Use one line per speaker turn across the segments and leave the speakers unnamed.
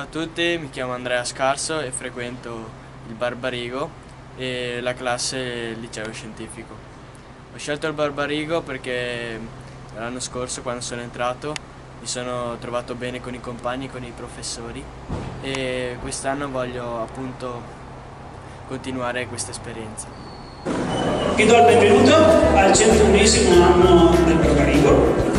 Ciao a tutti, mi chiamo Andrea Scarso e frequento il Barbarigo e la classe liceo scientifico. Ho scelto il Barbarigo perché l'anno scorso, quando sono entrato, mi sono trovato bene con i compagni, con i professori e quest'anno voglio appunto continuare questa esperienza.
Vi do il benvenuto al 101esimo anno del Barbarigo.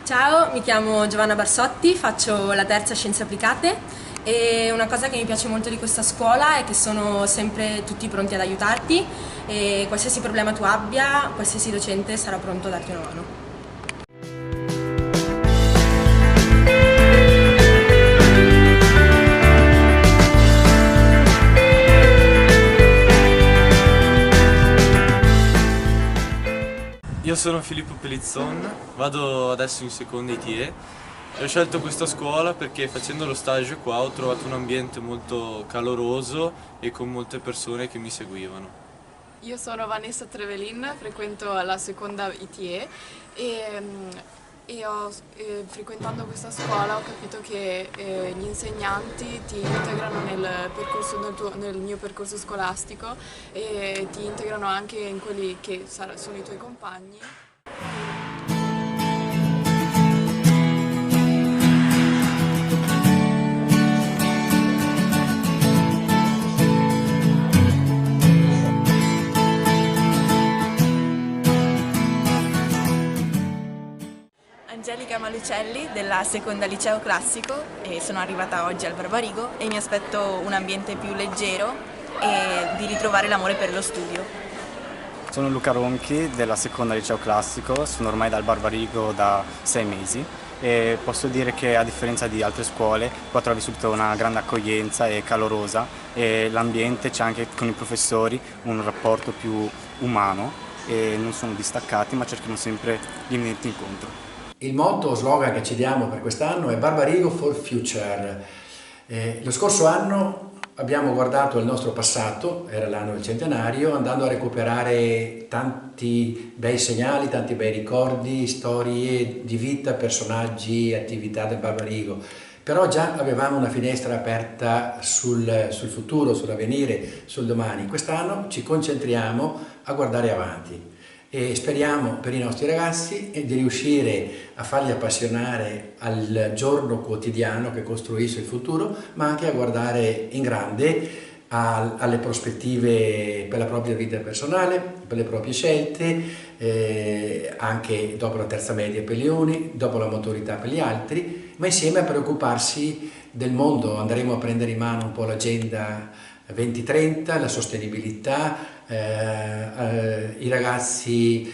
Ciao, mi chiamo Giovanna Barsotti, faccio la terza Scienze Applicate e una cosa che mi piace molto di questa scuola è che sono sempre tutti pronti ad aiutarti e qualsiasi problema tu abbia, qualsiasi docente sarà pronto a darti una mano.
Io sono Filippo Pelizzon, vado adesso in seconda ITE e ho scelto questa scuola perché facendo lo stage qua ho trovato un ambiente molto caloroso e con molte persone che mi seguivano.
Io sono Vanessa Trevelin, frequento la seconda ITE frequentando questa scuola ho capito che gli insegnanti ti integrano nel mio percorso scolastico e ti integrano anche in quelli che sono i tuoi compagni.
Angelica Malucelli della seconda liceo classico e sono arrivata oggi al Barbarigo e mi aspetto un ambiente più leggero e di ritrovare l'amore per lo studio.
Sono Luca Ronchi della seconda liceo classico, sono ormai dal Barbarigo da 6 mesi e posso dire che a differenza di altre scuole qua trovi subito una grande accoglienza e calorosa e l'ambiente c'è anche con i professori un rapporto più umano e non sono distaccati ma cercano sempre di venirti incontro.
Il motto o slogan che ci diamo per quest'anno è Barbarigo for Future. Lo scorso anno abbiamo guardato il nostro passato, era l'anno del centenario, andando a recuperare tanti bei segnali, tanti bei ricordi, storie di vita, personaggi, attività del Barbarigo. Però già avevamo una finestra aperta sul futuro, sull'avvenire, sul domani. Quest'anno ci concentriamo a guardare avanti. E speriamo per i nostri ragazzi di riuscire a farli appassionare al giorno quotidiano che costruisce il futuro, ma anche a guardare in grande alle prospettive per la propria vita personale, per le proprie scelte, anche dopo la terza media per gli uni, dopo la maturità per gli altri, ma insieme a preoccuparsi del mondo. Andremo a prendere in mano un po' l'agenda 2030, la sostenibilità, i ragazzi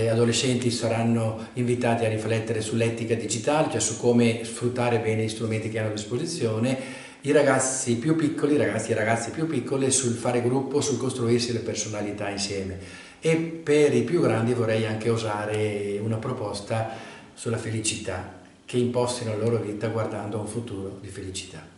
adolescenti saranno invitati a riflettere sull'etica digitale, cioè su come sfruttare bene gli strumenti che hanno a disposizione, i ragazzi più piccoli, ragazzi e ragazze più piccole sul fare gruppo, sul costruirsi le personalità insieme. E per i più grandi vorrei anche osare una proposta sulla felicità, che impostino la loro vita guardando a un futuro di felicità.